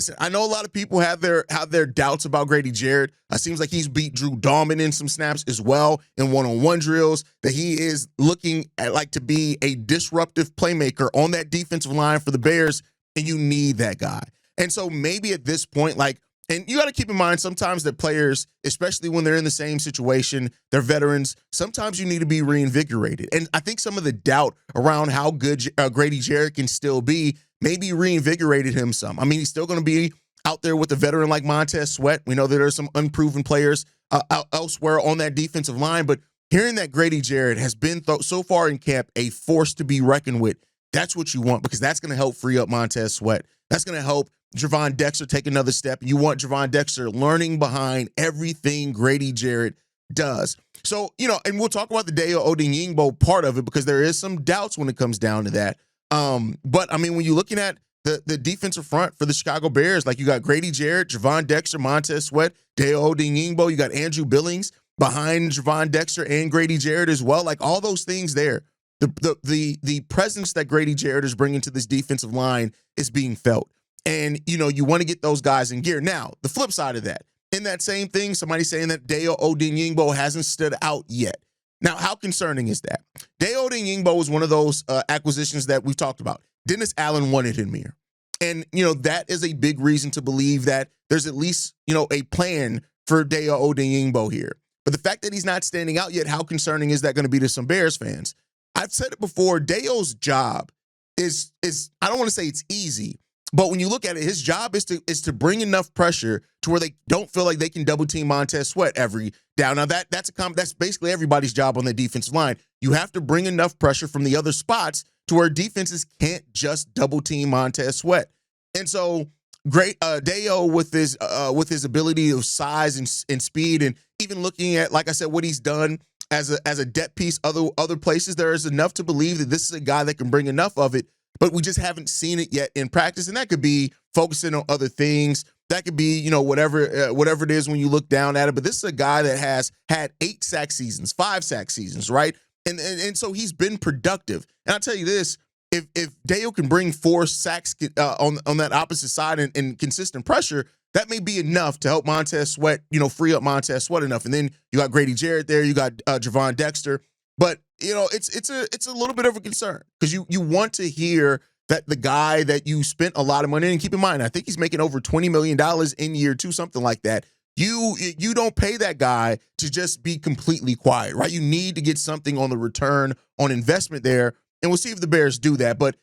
listen, I know a lot of people have their doubts about Grady Jarrett. It seems like he's beat Drew Dalman in some snaps as well in one-on-one drills, that he is looking at like to be a disruptive playmaker on that defensive line for the Bears, and you need that guy. And so maybe at this point, like, and you got to keep in mind sometimes that players, especially when they're in the same situation, they're veterans, sometimes you need to be reinvigorated. And I think some of the doubt around how good Grady Jarrett can still be maybe reinvigorated him some. I mean, he's still going to be out there with a veteran like Montez Sweat. We know that there's some unproven players elsewhere on that defensive line, but hearing that Grady Jarrett has been so far in camp a force to be reckoned with, that's what you want, because that's going to help free up Montez Sweat. That's going to help Gervon Dexter take another step. You want Gervon Dexter learning behind everything Grady Jarrett does. So, and we'll talk about the Dayo Odeyingbo part of it, because there is some doubts when it comes down to that. But I mean, when you're looking at the defensive front for the Chicago Bears, like you got Grady Jarrett, Gervon Dexter, Montez Sweat, Dayo Odeyingbo, you got Andrew Billings behind Gervon Dexter and Grady Jarrett as well. Like all those things there, the presence that Grady Jarrett is bringing to this defensive line is being felt. And, you want to get those guys in gear. Now, the flip side of that, in that same thing, somebody saying that Dayo Odeyingbo hasn't stood out yet. Now, how concerning is that? Dayo Odeyingbo was one of those acquisitions that we've talked about. Dennis Allen wanted him here. And, that is a big reason to believe that there's at least, a plan for Dayo Odeyingbo here. But the fact that he's not standing out yet, how concerning is that going to be to some Bears fans? I've said it before, Dayo's job is I don't want to say it's easy, but when you look at it, his job is to bring enough pressure to where they don't feel like they can double team Montez Sweat every down. Now that's basically everybody's job on the defensive line. You have to bring enough pressure from the other spots to where defenses can't just double team Montez Sweat. And so great Dayo with his ability of size and speed, and even looking at, like I said, what he's done as a depth piece other places, there is enough to believe that this is a guy that can bring enough of it. But we just haven't seen it yet in practice, and that could be focusing on other things. That could be, whatever it is when you look down at it. But this is a guy that has had 8 sack seasons, 5 sack seasons, right? And so he's been productive. And I'll tell you this, if Dayo can bring 4 sacks on that opposite side and consistent pressure, that may be enough to help Montez Sweat, free up Montez Sweat enough. And then you got Grady Jarrett there, you got Gervon Dexter. But it's a little bit of a concern, because you want to hear that the guy that you spent a lot of money, and keep in mind, I think he's making over $20 million in year 2, something like that. You don't pay that guy to just be completely quiet, right? You need to get something on the return on investment there, and we'll see if the Bears do that. But